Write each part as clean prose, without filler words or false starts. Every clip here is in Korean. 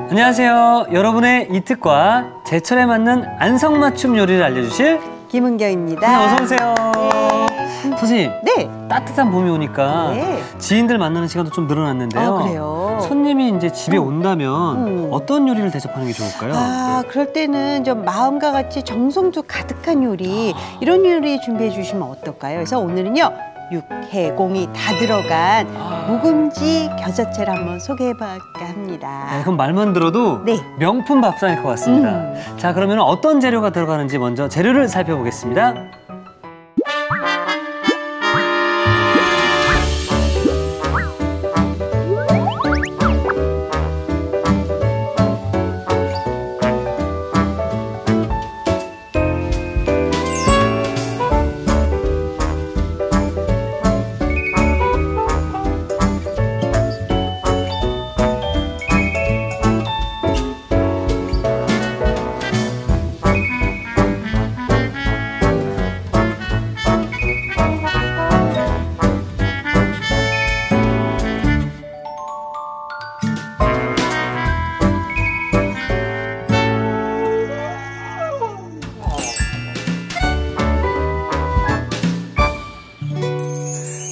안녕하세요. 여러분의 이특과 제철에 맞는 안성맞춤 요리를 알려주실 김은경입니다. 네, 어서 오세요. 네. 선생님, 네. 따뜻한 봄이 오니까 네. 지인들 만나는 시간도 좀 늘어났는데요. 그래요? 손님이 이제 집에 온다면 어떤 요리를 대접하는 게 좋을까요? 그럴 때는 좀 마음과 같이 정성도 가득한 요리, 이런 요리 준비해 주시면 어떨까요? 그래서 오늘은요, 육해공이 다 들어간 묵은지 겨자채를 한번 소개해볼까 합니다. 네, 그럼 말만 들어도 네. 명품 밥상일 것 같습니다. 자, 그러면 어떤 재료가 들어가는지 먼저 재료를 살펴보겠습니다.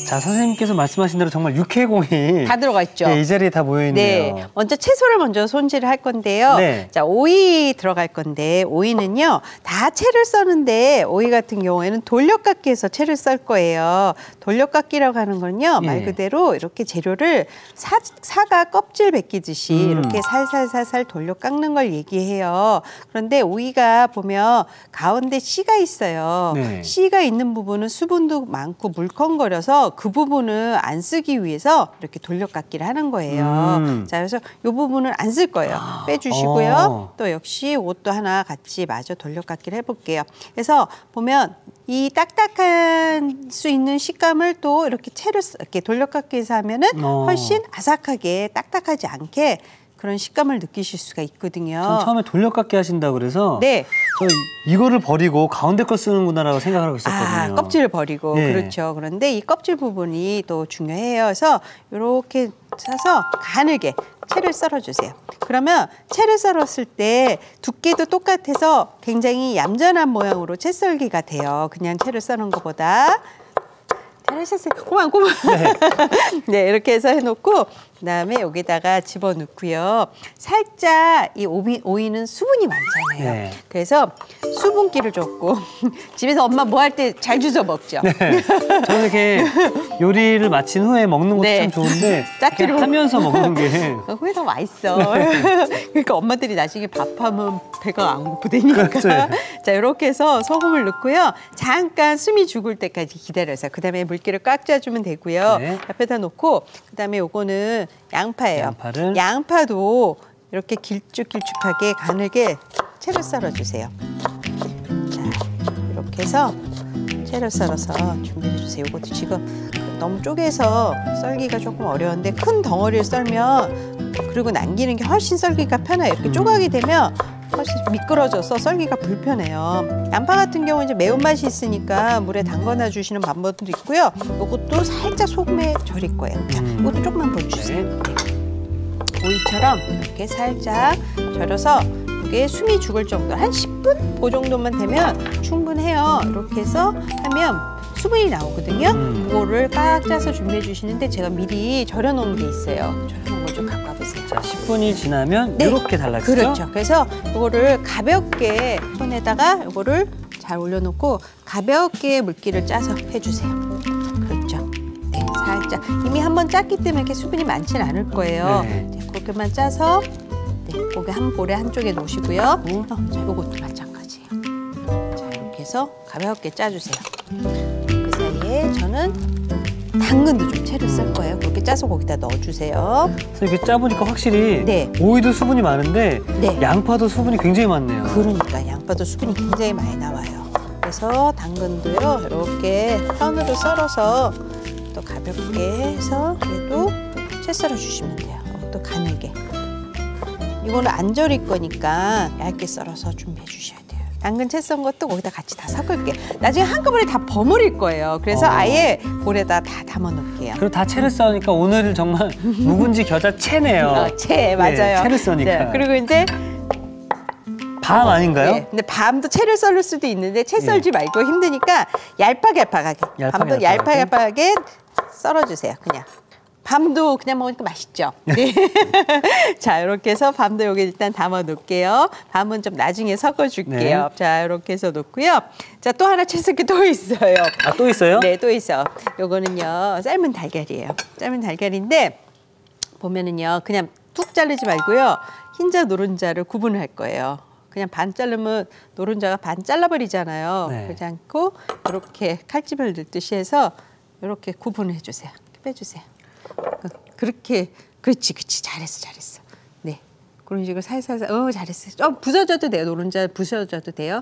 자, 선생님께서 말씀하신 대로 정말 육해공이 다 들어가 있죠? 네, 이 자리에 다 모여있네요. 네, 먼저 채소를 먼저 손질을 할 건데요. 네. 자, 오이 들어갈 건데, 오이는요, 다 채를 써는데, 오이 같은 경우에는 돌려깎기해서 채를 썰 거예요. 돌려깎기라고 하는 건요, 말 그대로 이렇게 재료를 사과 껍질 벗기듯이 이렇게 살살살살 돌려 깎는 걸 얘기해요. 그런데 오이가 보면 가운데 씨가 있어요. 네. 씨가 있는 부분은 수분도 많고 물컹거려서 그 부분을 안 쓰기 위해서 이렇게 돌려깎기를 하는 거예요. 자, 그래서 이 부분은 안 쓸 거예요. 빼주시고요. 또 역시 이것도 하나 같이 마저 돌려깎기를 해볼게요. 그래서 보면 이 딱딱한 수 있는 식감을 또 이렇게 채를 이렇게 돌려깎기해서 하면은 훨씬 아삭하게 딱딱하지 않게 그런 식감을 느끼실 수가 있거든요. 전 처음에 돌려깎기 하신다고 그래서 네. 저 이거를 버리고 가운데 걸 쓰는구나라고 생각하고 있었거든요. 껍질을 버리고. 예. 그렇죠. 그런데 이 껍질 부분이 또 중요해요. 그래서 이렇게 사서 가늘게 채를 썰어주세요. 그러면 채를 썰었을 때 두께도 똑같아서 굉장히 얌전한 모양으로 채 썰기가 돼요. 그냥 채를 써는 것보다. 잘하셨어요. 고만. 네, 이렇게 해서 해놓고 그다음에 여기다가 집어넣고요. 살짝 이 오이는 수분이 많잖아요. 네. 그래서 수분기를 조금 집에서 엄마 뭐 할 때 잘 주워 먹죠. 네. 저는 이렇게 요리를 마친 후에 먹는 것도 네. 참 좋은데 짜투리 이렇게 하면서 먹는 게 그게 더 맛있어. 그러니까 엄마들이 나중에 밥하면 배가 안 고프다니까. 그렇죠. 자, 이렇게 해서 소금을 넣고요. 잠깐 숨이 죽을 때까지 기다려서 그다음에 물기를 꽉 짜주면 되고요. 네. 옆에다 놓고 그다음에 요거는 양파예요. 양파도 이렇게 길쭉길쭉하게 가늘게 채를 썰어주세요. 자, 이렇게 해서 채를 썰어서 준비해 주세요. 이것도 지금 너무 쪼개서 썰기가 조금 어려운데 큰 덩어리를 썰면 그리고 남기는 게 훨씬 썰기가 편해요. 이렇게 쪼가게 되면 훨씬 미끄러져서 썰기가 불편해요. 양파 같은 경우는 이제 매운맛이 있으니까 물에 담궈놔 주시는 방법도 있고요. 이것도 살짝 소금에 절일 거예요. 자, 이것도 조금만 부어주세요. 오이처럼 이렇게 살짝 절여서 이게 숨이 죽을 정도, 한 10분? 그 정도만 되면 충분해요. 이렇게 해서 하면 수분이 나오거든요. 그거를 꽉 짜서 준비해 주시는데 제가 미리 절여놓은 게 있어요. 절여놓은 거 좀 갖고 와보세요. 자, 10분이 지나면 네. 이렇게 달라지죠? 그렇죠. 그래서 이거를 가볍게 손에다가 이거를 잘 올려놓고 가볍게 물기를 짜서 해주세요. 그렇죠. 네, 살짝. 이미 한번 짰기 때문에 이렇게 수분이 많지는 않을 거예요. 네. 네, 그렇게만 짜서 네, 고기 한 볼에 한쪽에 놓으시고요. 자, 이것도 마찬가지예요. 자, 이렇게 해서 가볍게 짜주세요. 그 사이에 저는 당근도 좀 채를 쓸 거예요. 그렇게 짜서 거기다 넣어주세요. 그래서 이렇게 짜보니까 확실히 네. 오이도 수분이 많은데 네. 양파도 수분이 굉장히 많네요. 그러니까 양파도 수분이 굉장히 많이 나와요. 그래서 당근도요, 이렇게 편으로 썰어서 또 가볍게 해서 얘도 채 썰어 주시면 돼요. 또 가늘게. 이거는 안 절일 거니까 얇게 썰어서 준비해 주셔야 돼요. 당근 채 썬 것도 거기다 같이 다 섞을게요. 나중에 한꺼번에 다 버무릴 거예요. 그래서 아예 볼에다 다 담아 놓을게요. 그리고 다 채를 써니까 오늘은 정말 묵은지 겨자 채네요. 채 맞아요. 네, 채를 써니까. 네, 그리고 이제 밤 아닌가요? 네, 근데 밤도 채를 썰을 수도 있는데 채 썰지 말고 힘드니까 얄팍하게 밤도 얄팍하게 썰어주세요. 그냥 밤도 그냥 먹으니까 맛있죠. 네. 자, 이렇게 해서 밤도 여기 일단 담아 놓을게요. 밤은 좀 나중에 섞어줄게요. 네. 자, 이렇게 해서 놓고요. 자, 또 하나 채 썰기 또 있어요. 아, 또 있어요? 네, 또 있어. 요거는요 삶은 달걀이에요. 삶은 달걀인데 보면은요 그냥 툭 자르지 말고요 흰자 노른자를 구분을 할 거예요. 그냥 반 자르면 노른자가 반 잘라버리잖아요. 네. 그러지 않고 이렇게 칼집을 넣듯이 해서 이렇게 구분을 해주세요. 이렇게 빼주세요. 그렇게 그렇지 잘했어. 네 그런 식으로 살살살 잘했어요. 좀 부서져도 돼요. 노른자 부서져도 돼요.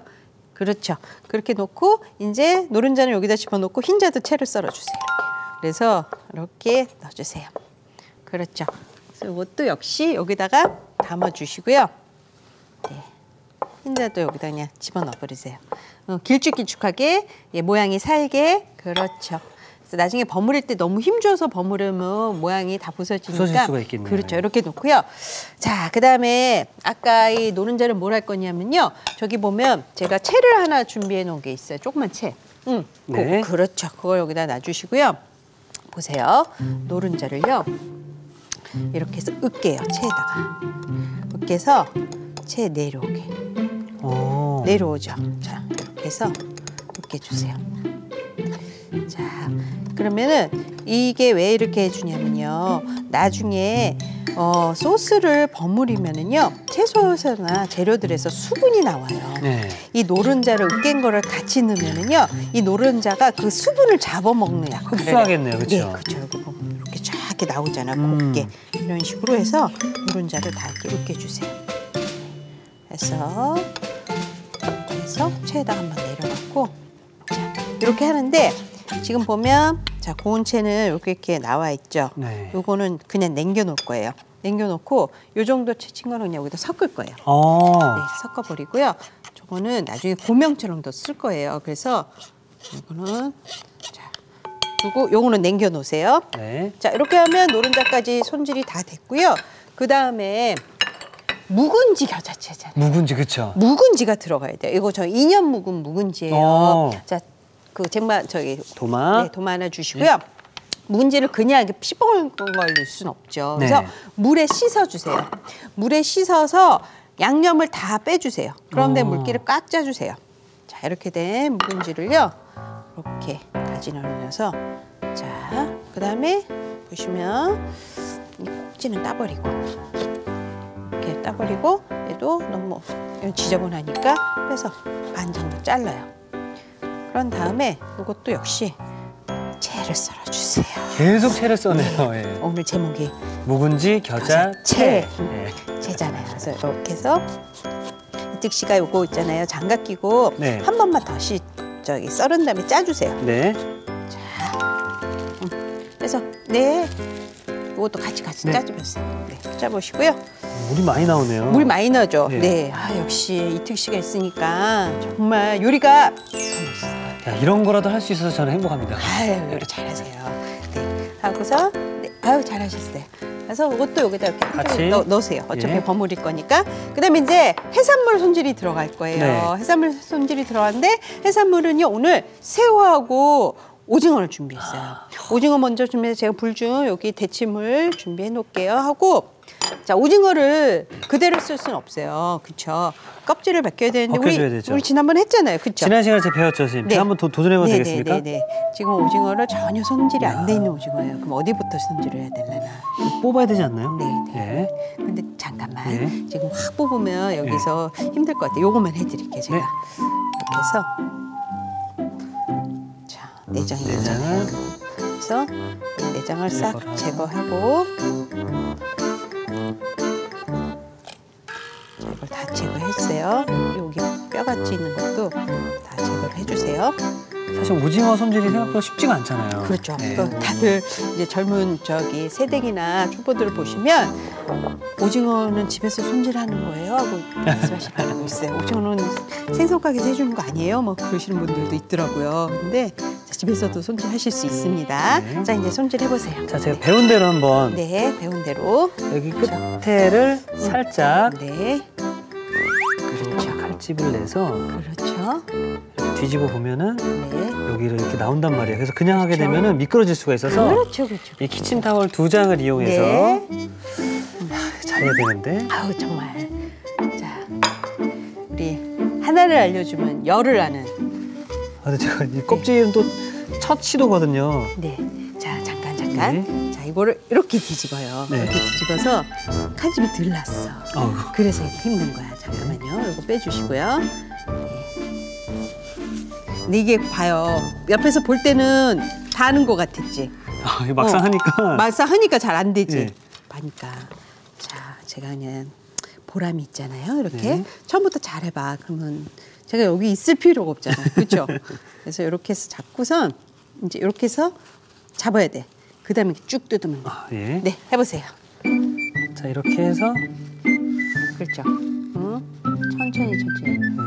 그렇죠. 그렇게 놓고 이제 노른자는 여기다 집어넣고 흰자도 채를 썰어주세요. 그래서 이렇게 넣어주세요. 그렇죠. 그래서 이것도 역시 여기다가 담아주시고요. 네. 흰자도 여기다 그냥 집어넣어 버리세요. 길쭉길쭉하게 모양이 살게. 그렇죠. 그래서 나중에 버무릴 때 너무 힘줘서 버무리면 모양이 다 부서지니까 부서질 수가 있겠네요. 그렇죠. 이렇게 놓고요. 자, 그다음에 아까 이 노른자를 뭘 할 거냐면요. 저기 보면 제가 채를 하나 준비해 놓은 게 있어요. 조그만 채. 네. 그렇죠. 그걸 여기다 놔주시고요. 보세요. 노른자를요. 이렇게 해서 으깨요. 채에다가. 으깨서 채 내려오게. 내려오죠. 자, 이렇게 해서 으깨주세요. 자, 그러면은 이게 왜 이렇게 해주냐면요. 나중에 소스를 버무리면은요. 채소나 재료들에서 수분이 나와요. 네. 이 노른자를 으깬 거를 같이 넣으면은요. 이 노른자가 그 수분을 잡아먹는 역할을 흡수하겠네요. 그렇죠? 네, 그렇죠. 여기 보면 이렇게 쫙 이렇게 나오잖아요. 곱게. 이런 식으로 해서 노른자를 다 이렇게 으깨주세요. 해서 채에다 한번 내려놓고 자, 이렇게 하는데 지금 보면 자 고운 채는 이렇게 나와 있죠. 네. 요거는 그냥 남겨놓을 거예요. 남겨놓고 요 정도 채친 거는 그냥 여기다 섞을 거예요. 네, 섞어버리고요. 저거는 나중에 고명처럼도 쓸 거예요. 그래서 이거는 자 그리고 요거는 남겨놓으세요. 네. 자 이렇게 하면 노른자까지 손질이 다 됐고요. 그 다음에 묵은지 겨자채잖아요. 묵은지 그렇죠. 묵은지가 들어가야 돼요. 이거 저 2년 묵은 묵은지예요. 자, 그 쟁반 저기 도마. 네, 도마 하나 주시고요. 묵은지를 그냥 이렇게 피봉걸 넣을 수는 없죠. 네. 그래서 물에 씻어 주세요. 물에 씻어서 양념을 다 빼주세요. 그런데 물기를 꽉 짜주세요. 자, 이렇게 된 묵은지를요. 이렇게 다지 넣어서 자, 그다음에 보시면 이 꼭지는 따버리고. 이렇게 따버리고 얘도 너무 지저분하니까 빼서 반 정도 잘라요. 그런 다음에 이것도 역시 채를 썰어주세요. 계속 채를 써네요. 예. 오늘 제목이 묵은지 겨자 채. 예. 채잖아요. 그래서 이렇게 해서 이특 씨가 요거 있잖아요. 장갑 끼고 네. 한 번만 더 저기 썰은 다음에 짜주세요. 네. 자, 그래서 네, 이것도 같이 네. 짜주세요. 네, 짜보시고요. 물이 많이 나오네요. 물 많이 넣어줘. 네. 네. 아, 역시 이특 씨가 있으니까 정말 요리가 더 멋있어요. 야, 이런 거라도 할 수 있어서 저는 행복합니다. 아유, 요리 잘하세요. 네. 하고서 네. 아유, 잘하셨어요. 그래서 이것도 여기다 이렇게 같이 넣으세요. 어차피 예. 버무릴 거니까. 그다음에 이제 해산물 손질이 들어갈 거예요. 네. 해산물 손질이 들어가는데 해산물은요 오늘 새우하고 오징어를 준비했어요. 오징어 먼저 준비해서 제가 불중 여기 데치물 준비해 놓을게요 하고 자 오징어를 그대로 쓸 수는 없어요. 그렇죠? 껍질을 벗겨야 되는데 벗겨줘야 되죠. 우리 지난번에 했잖아요. 그렇죠? 지난 시간에 제가 배웠죠, 선생님. 네. 제가 한번 도전해봐도 되겠습니까? 네. 지금 오징어를 전혀 손질이 안 돼 있는 오징어예요. 그럼 어디부터 손질을 해야 되려나? 뽑아야 되지 않나요? 네. 예. 근데 잠깐만 네. 지금 확 뽑으면 여기서 힘들 것 같아요. 요거만 해드릴게요 제가. 네. 이렇게 해서 자 내장이 있잖아요. 그래서 내장을 싹 제거하고 자, 이걸 다 제거했어요. 여기 뼈같이 있는 것도 다 제거를 해주세요. 사실 오징어 손질이 생각보다 쉽지가 않잖아요. 그렇죠. 네. 다들 이제 젊은 세대기나 초보들을 보시면 오징어는 집에서 손질하는 거예요 하고 말씀하시는 있어요. 오징어는 생선 가게에서 해주는 거 아니에요? 뭐 그러시는 분들도 있더라고요. 근데 집에서도 손질하실 수 있습니다. 네. 자, 이제 손질해 보세요. 자, 제가 배운 대로 한번 네, 배운 대로 여기 끝에를 살짝 네, 그렇죠. 칼집을 내서 그렇죠. 이렇게 뒤집어 보면은 네, 여기를 이렇게 나온단 말이에요. 그래서 그냥 하게 그렇죠. 되면은 미끄러질 수가 있어서 그렇죠, 그렇죠. 이 키친타월 2장을 이용해서 네. 잘해야 되는데. 아우 정말. 자, 우리 하나를 알려주면 열을 아는. 아, 근데 제가 이 껍질은 또 첫 시도거든요. 네. 자, 잠깐. 네. 자, 이거를 이렇게 뒤집어요. 네. 이렇게 뒤집어서 칼집이 덜 났어. 그래서 이렇게 힘든 거야. 잠깐만요. 이거 빼주시고요. 네. 근데 이게 봐요. 옆에서 볼 때는 다 하는 것 같았지. 아, 이거 막상 하니까. 막상 하니까 잘 안 되지. 네. 봐니까. 자, 제가 그냥 보람이 있잖아요. 이렇게 네. 처음부터 잘해봐. 그러면 제가 여기 있을 필요가 없잖아요. 그렇죠? 그래서 이렇게 해서 잡고선 이제 이렇게 해서 잡아야 돼. 그 다음에 쭉 뜯으면 돼. 아, 예. 네, 해보세요. 자, 이렇게 해서. 그렇죠. 천천히.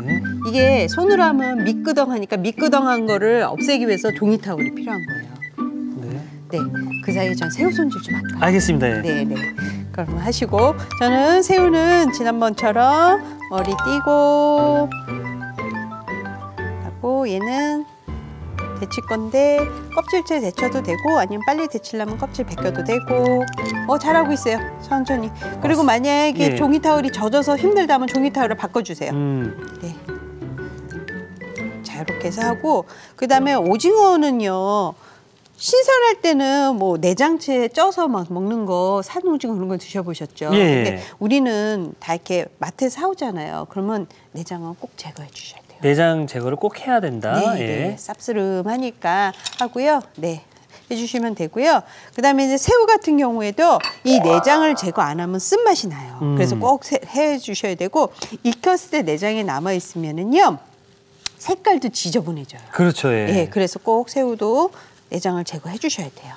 네. 이게 손으로 하면 미끄덩하니까 미끄덩한 거를 없애기 위해서 종이 타올이 필요한 거예요. 네. 네, 그 사이에 전 새우 손질 좀 할까요? 알겠습니다. 예. 네. 그럼 하시고 저는 새우는 지난번처럼 머리 띄고 하고 얘는 데칠 건데 껍질째 데쳐도 되고 아니면 빨리 데치려면 껍질 벗겨도 되고 잘하고 있어요. 천천히. 그리고 만약에 예. 종이 타올이 젖어서 힘들다면 종이 타올을 바꿔주세요. 네. 자, 이렇게 해서 하고 그다음에 오징어는요. 신선할 때는 뭐 내장채 쪄서 막 먹는 거 산 오징어 그런 거 드셔보셨죠? 예. 근데 우리는 다 이렇게 마트에서 사오잖아요. 그러면 내장은 꼭 제거해 주셔야 돼요. 내장 제거를 꼭 해야 된다. 네, 예. 네. 쌉스름하니까 하고요. 네. 해주시면 되고요. 그다음에 이제 새우 같은 경우에도 이 내장을 제거 안 하면 쓴맛이 나요. 그래서 꼭 해주셔야 되고 익혔을 때 내장이 남아 있으면은요 색깔도 지저분해져요. 그렇죠. 예. 예, 그래서 꼭 새우도 내장을 제거해 주셔야 돼요.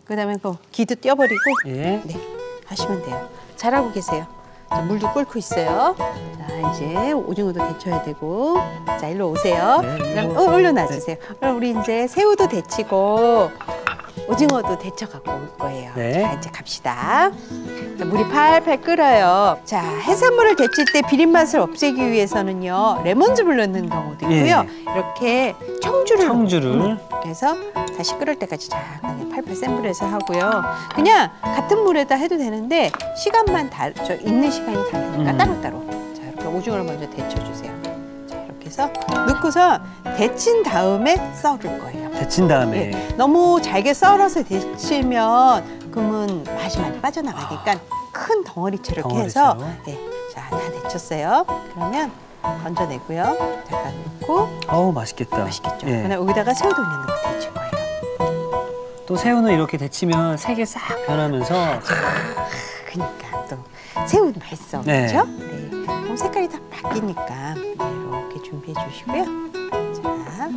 그다음에 그 기도 떼어버리고 예. 네 하시면 돼요. 잘하고 계세요. 자, 물도 끓고 있어요. 자, 이제 오징어도 데쳐야 되고 자, 일로 오세요. 네, 그럼 올려놔주세요. 그럼 우리 이제 새우도 데치고 오징어도 데쳐 갖고 올 거예요. 네. 자, 이제 갑시다. 자, 물이 팔팔 끓어요. 자, 해산물을 데칠 때 비린 맛을 없애기 위해서는요 레몬즙을 넣는 경우도 있고요. 예. 이렇게 청주를 그래서 다시 끓을 때까지 잠깐 팔팔 센 불에서 하고요. 그냥 같은 물에다 해도 되는데 시간만 익는 시간이 다르니까 따로따로. 자, 이렇게 오징어를 먼저 데쳐주세요. 자, 이렇게 해서 넣고서 데친 다음에 썰을 거예요. 데친 다음에. 예, 너무 잘게 썰어서 데치면 그러면 맛이 많이 빠져나가니까 큰 덩어리채로 이렇게 해서 네, 자, 다 데쳤어요. 그러면 건져내고요. 잠깐 넣고 어우, 맛있겠다. 맛있겠죠. 예. 그다음에 여기다가 새우도 있는 거 데칠 거예요. 또 새우는 이렇게 데치면 색이 싹 변하면서 그러니까 또 새우도 맛있어, 네. 그렇죠? 네. 그럼 색깔이 다 바뀌니까 네, 이렇게 준비해 주시고요. 자,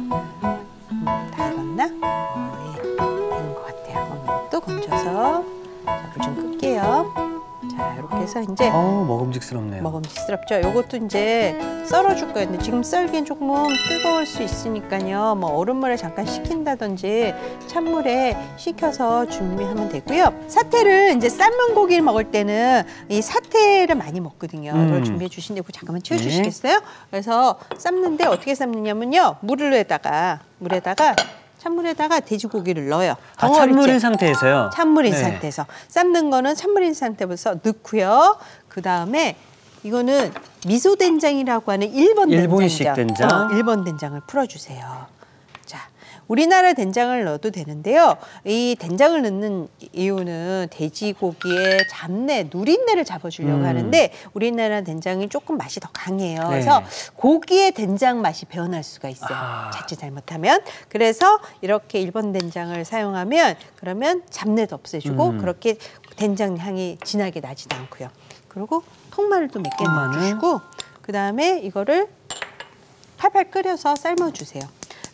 다 익었나? 네, 되는 것 같아요. 그럼 또 건져서 불 좀 끌게요. 자, 이렇게 해서 이제 먹음직스럽네요. 먹음직스럽죠. 요것도 이제 썰어줄 거예요. 근데 지금 썰기엔 조금 뜨거울 수 있으니까요. 뭐 얼음물에 잠깐 식힌다든지 찬물에 식혀서 준비하면 되고요. 사태를 이제 삶은 고기를 먹을 때는 이 사태를 많이 먹거든요. 이걸 준비해 주신데 그거 잠깐만 치워주시겠어요? 그래서 삶는데 어떻게 삶느냐면요. 물에다가 찬물에다가 돼지고기를 넣어요. 찬물인 상태에서요? 찬물인 네. 상태에서. 삶는 거는 찬물인 상태에서 넣고요. 그다음에 이거는 미소된장이라고 하는 일본식 된장. 일본 된장을 풀어주세요. 자, 우리나라 된장을 넣어도 되는데요. 이 된장을 넣는 이유는 돼지고기의 잡내, 누린내를 잡아주려고 하는데 우리나라 된장이 조금 맛이 더 강해요. 네. 그래서 고기의 된장 맛이 변할 수가 있어요. 자칫 잘못하면. 그래서 이렇게 일본 된장을 사용하면 그러면 잡내도 없애주고 그렇게 된장 향이 진하게 나지도 않고요. 그리고 통마늘도 몇 개 넣어주시고 그다음에 이거를 팔팔 끓여서 삶아주세요.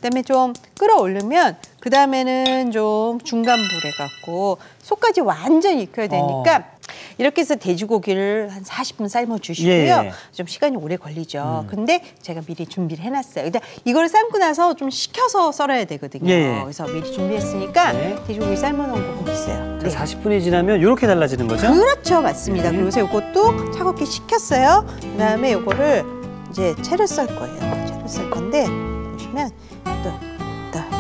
그다음에 좀 끌어올리면 그 다음에는 좀 중간 불에 갖고 속까지 완전히 익혀야 되니까 이렇게 해서 돼지고기를 한 40분 삶아주시고요. 예. 좀 시간이 오래 걸리죠. 근데 제가 미리 준비를 해놨어요. 근데 이걸 삶고 나서 좀 식혀서 썰어야 되거든요. 예. 그래서 미리 준비했으니까 네. 돼지고기 삶아놓은 거 보고 있어요. 자, 40분이 지나면 이렇게 달라지는 거죠? 그렇죠. 맞습니다. 그래서 이것도 차갑게 식혔어요. 그다음에 이거를 이제 채를 썰 거예요. 채를 썰 건데 보시면 또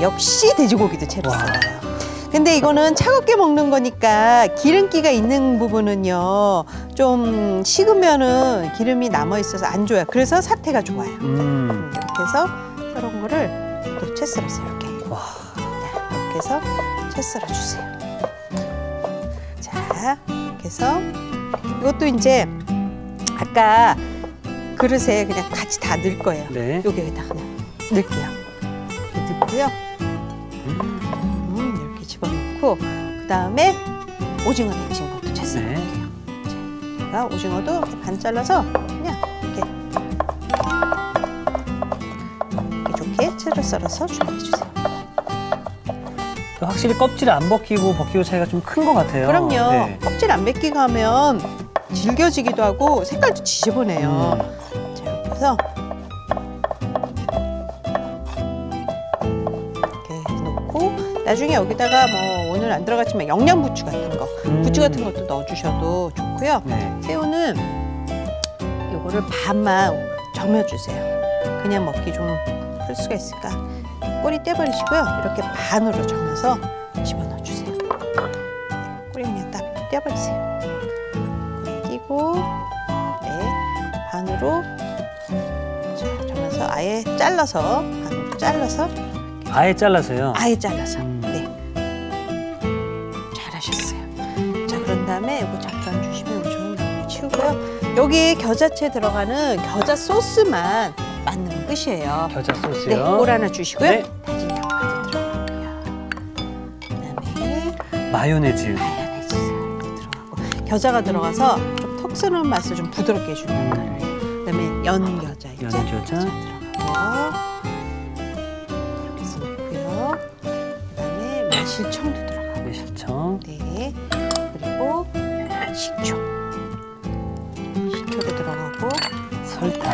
역시 돼지고기도 채를 썰어요. 근데 이거는 차갑게 먹는 거니까 기름기가 있는 부분은요 좀 식으면은 기름이 남아 있어서 안 좋아요. 그래서 사태가 좋아요. 이렇게 해서 썰은 거를 또 채 썰었어요. 이렇게. 이렇게 해서 채 썰어 주세요. 자, 이렇게 해서 이것도 이제 아까 그릇에 그냥 같이 다 넣을 거예요. 네. 여기에다 그냥 넣을게요. 이렇게 넣고요. 이렇게 집어넣고 그 다음에 오징어 데친 것도 채 썰어볼게요. 제가 오징어도 이렇게 반 잘라서 그냥 이렇게 좋게 채를 썰어서 준비해 주세요. 확실히 껍질 안 벗기고 차이가 좀 큰 것 같아요. 그럼요. 네. 껍질 안 벗기고 하면 질겨지기도 하고 색깔도 지저분해요. 자, 이렇게 해서 이렇게 놓고 나중에 여기다가 뭐 오늘 안 들어갔지만 영양부추 같은 거, 부추 같은 것도 넣어주셔도 좋고요. 네. 새우는 이거를 반만 저며주세요. 그냥 먹기 좀 풀 수가 있으니까 꼬리 떼버리시고요. 이렇게 반으로 저며서 집어넣어주세요. 꼬리 그냥 딱 떼버리세요. 끼고 반으로 자, 저면서 아예 잘라서 반으로 잘라서 아예 잘라서요? 아예 잘라서 네 잘하셨어요. 자 그런 다음에 이거 잠깐 주시면 좀 치우고요. 여기 겨자채 들어가는 겨자 소스만 만들면 끝이에요. 겨자 소스요? 네, 볼 하나 주시고요. 네. 다진 양파도 들어가고요. 그다음에 마요네즈. 들어가고 겨자가 들어가서 좀 턱 쓰는 맛을 좀 부드럽게 해주는 역할을. 그다음에 연겨자 있죠? 연겨자. 들어가고요. 이렇게 해서 넣고요. 그다음에 매실청도 들어가고. 매실청. 네. 그리고 식초도 들어가고. 설탕.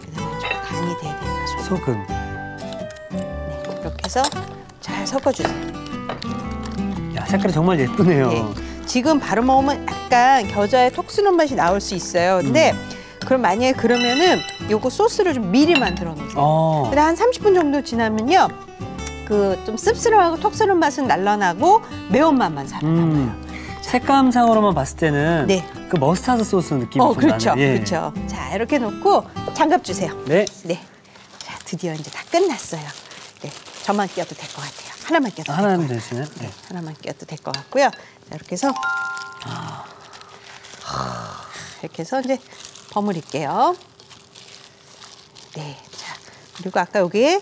그다음에 좀 간이 돼야 되니까 소금. 네. 이렇게 해서 잘 섞어주세요. 야, 색깔이 정말 예쁘네요. 네. 지금 바로 먹으면 약간 겨자의 톡 쓰는 맛이 나올 수 있어요. 근데 그럼 만약에 그러면은 요거 소스를 좀 미리 만들어 놓으세요. 근데 한 30분 정도 지나면요. 그 좀 씁쓸하고 톡 쓰는 맛은 날라나고 매운맛만 살아남아요. 색감상으로만 봤을 때는 네. 그 머스타드 소스 느낌이 좀 그렇죠. 나네요. 예. 그렇죠. 자, 이렇게 놓고 장갑 주세요. 네. 네. 자, 드디어 이제 다 끝났어요. 네. 저만 끼워도 될 것 같아요. 하나만 끼워도 될 것 하나는 같아요. 되시네. 네. 하나만 끼워도 될 것 같고요. 자, 이렇게 해서 이렇게 해서 이제 버무릴게요. 네. 자, 그리고 아까 여기에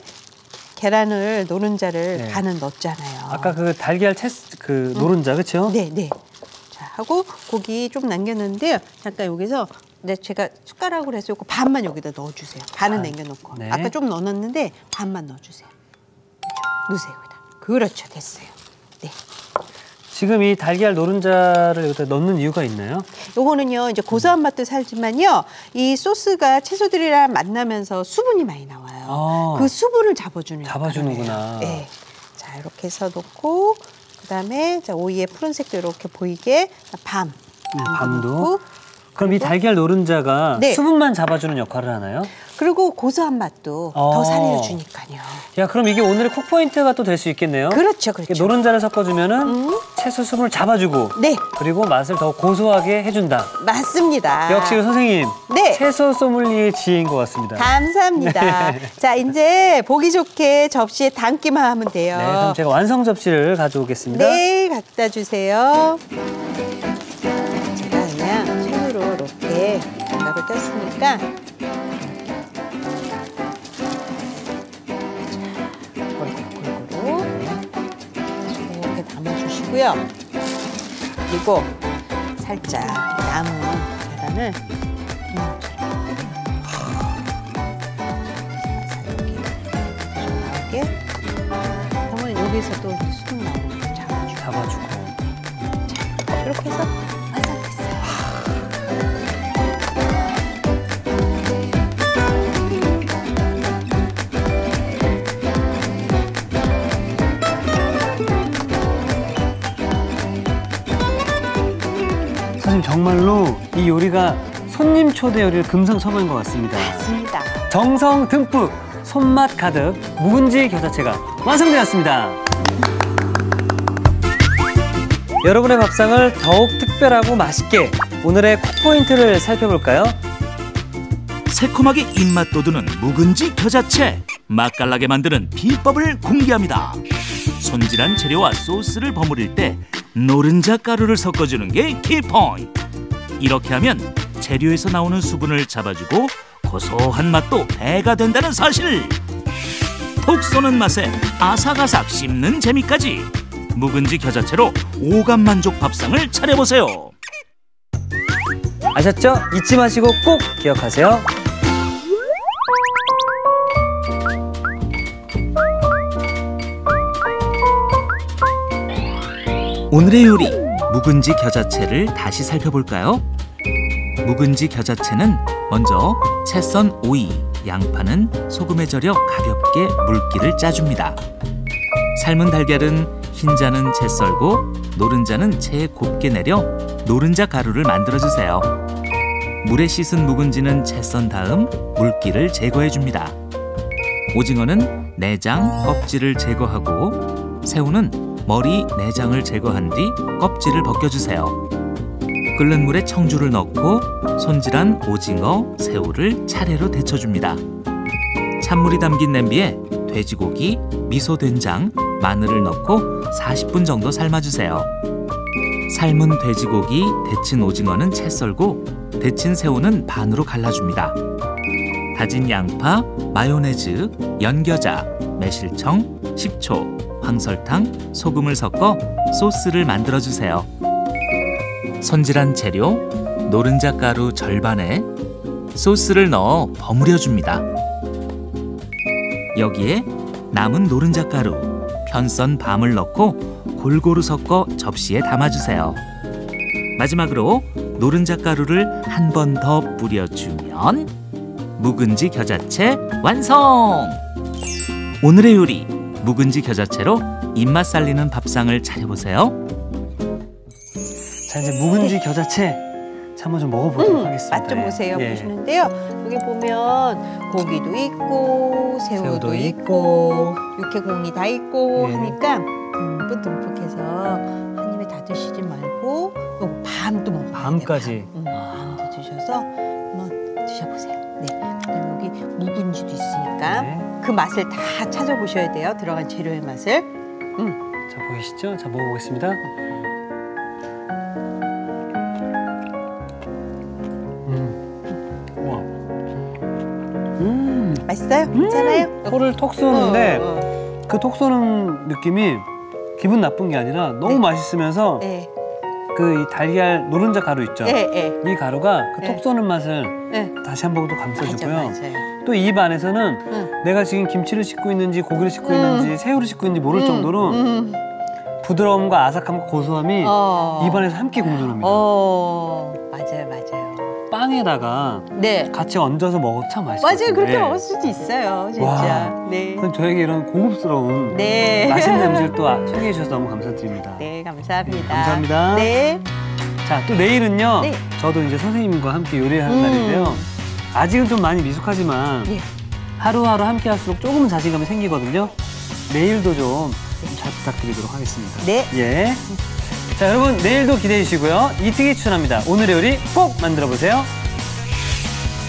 계란을 노른자를 네. 반은 넣었잖아요. 아까 그 달걀 그 노른자 그렇죠? 네, 네. 자, 하고 고기 좀 남겼는데요. 잠깐 여기서 제가 숟가락으로 해서 이거 반만 여기다 넣어주세요. 반은 남겨놓고. 네. 아까 좀 넣어놨는데 반만 넣어주세요. 그렇죠. 넣으세요, 여기다. 그렇죠, 됐어요. 네. 지금 이 달걀 노른자를 여기다 넣는 이유가 있나요? 요거는요, 이제 고소한 맛도 살지만요, 이 소스가 채소들이랑 만나면서 수분이 많이 나와요. 그 수분을 잡아주는구나. 네. 자, 이렇게 해서 놓고, 그 다음에 오이의 푸른색도 이렇게 보이게 밤도 넣고, 그럼 이 달걀 노른자가 네. 수분만 잡아주는 역할을 하나요? 그리고 고소한 맛도 더 살려주니까요. 야, 그럼 이게 오늘의 콕 포인트가 또 될 수 있겠네요. 그렇죠, 그렇죠. 노른자를 섞어주면은 채소 수분을 잡아주고, 네, 그리고 맛을 더 고소하게 해준다. 맞습니다. 역시 선생님, 네. 채소 소믈리에 지혜인 것 같습니다. 감사합니다. 자, 이제 보기 좋게 접시에 담기만 하면 돼요. 네, 그럼 제가 완성 접시를 가져오겠습니다. 네, 갖다 주세요. 제가 그냥 손으로 이렇게 장갑을 꼈으니까 골고루 이렇게 담아주시고요. 그리고 살짝 남은 계란을 살살 이렇게 이렇게. 그러면 여기서 또 수분 나오는 거 잡아주고. 자, 이렇게 해서 완성됐어요. 선생님, 정말로 이 요리가 손님 초대 요리를 금상첨화인 것 같습니다. 맞습니다. 정성 듬뿍, 손맛 가득 묵은지 겨자채가 완성되었습니다. 여러분의 밥상을 더욱 특별하고 맛있게 오늘의 콕포인트를 살펴볼까요? 새콤하게 입맛 돋우는 묵은지 겨자채, 맛깔나게 만드는 비법을 공개합니다. 손질한 재료와 소스를 버무릴 때 노른자 가루를 섞어주는 게 키포인트. 이렇게 하면 재료에서 나오는 수분을 잡아주고 고소한 맛도 배가 된다는 사실. 톡 쏘는 맛에 아삭아삭 씹는 재미까지. 묵은지 겨자채로 오감 만족 밥상을 차려보세요. 아셨죠? 잊지 마시고 꼭 기억하세요. 오늘의 요리, 묵은지 겨자채를 다시 살펴볼까요? 묵은지 겨자채는 먼저 채 썬 오이, 양파는 소금에 절여 가볍게 물기를 짜줍니다. 삶은 달걀은 흰자는 채 썰고 노른자는 채에 곱게 내려 노른자 가루를 만들어주세요. 물에 씻은 묵은지는 채 썬 다음 물기를 제거해줍니다. 오징어는 내장, 껍질을 제거하고 새우는 머리, 내장을 제거한 뒤 껍질을 벗겨주세요. 끓는 물에 청주를 넣고 손질한 오징어, 새우를 차례로 데쳐줍니다. 찬물이 담긴 냄비에 돼지고기, 미소된장, 마늘을 넣고 40분 정도 삶아주세요. 삶은 돼지고기, 데친 오징어는 채 썰고 데친 새우는 반으로 갈라줍니다. 다진 양파, 마요네즈, 연겨자, 매실청, 식초, 황설탕, 소금을 섞어 소스를 만들어주세요. 손질한 재료, 노른자 가루 절반에 소스를 넣어 버무려줍니다. 여기에 남은 노른자 가루, 편썬 밤을 넣고 골고루 섞어 접시에 담아주세요. 마지막으로 노른자 가루를 한 번 더 뿌려주면 묵은지 겨자채 완성! 오늘의 요리, 묵은지 겨자채로 입맛 살리는 밥상을 차려보세요. 자, 이제 묵은지 겨자채 한번 좀 먹어보도록 하겠습니다. 맛 좀 보세요. 예. 보시는데요. 여기 보면 고기도 있고 새우도 있고 육회공이 다 있고 예. 하니까 듬뿍듬뿍해서 한 입에 다 드시지 말고 요 밤도 먹어야 돼요. 밤까지. 밤도 드셔서 한번 드셔보세요. 네. 그다음에 여기 묵은지도 있으니까 네. 그 맛을 다 찾아보셔야 돼요. 들어간 재료의 맛을. 자, 보이시죠? 자, 먹어보겠습니다. 우와. 맛있어요? 괜찮아요? 코를 톡 쏘는데 그 톡 쏘는 느낌이 기분 나쁜 게 아니라 너무 네. 맛있으면서 네. 그 이 달걀 노른자 가루 있죠? 네, 네. 이 가루가 그 네. 톡 쏘는 맛을 네. 다시 한 번 더 감싸주고요. 맞아요. 또 입 안에서는 내가 지금 김치를 씻고 있는지 고기를 씻고 있는지 새우를 씻고 있는지 모를 정도로 부드러움과 아삭함과 고소함이 입안에서 함께 공존합니다. 맞아요, 맞아요. 빵에다가 네. 같이 얹어서 먹어도 참 맛있을 것 맞아요, 같은데. 그렇게 먹을 수도 있어요, 진짜. 와. 네. 선생님, 저에게 이런 고급스러운 네. 맛있는 음식을 또 소개해 주셔서 너무 감사드립니다. 네, 감사합니다. 네, 감사합니다. 네. 자, 또 내일은요. 네. 저도 이제 선생님과 함께 요리하는 날인데요. 아직은 좀 많이 미숙하지만 네. 하루하루 함께 할수록 조금은 자신감이 생기거든요. 내일도 좀 잘 부탁드리도록 하겠습니다. 네. 예. 자, 여러분 내일도 기대해 주시고요. 이특이 추천합니다. 오늘의 요리 꼭 만들어 보세요.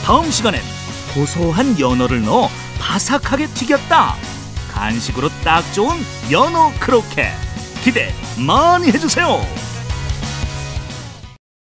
다음 시간엔 고소한 연어를 넣어 바삭하게 튀겼다. 간식으로 딱 좋은 연어 크로켓. 기대 많이 해주세요.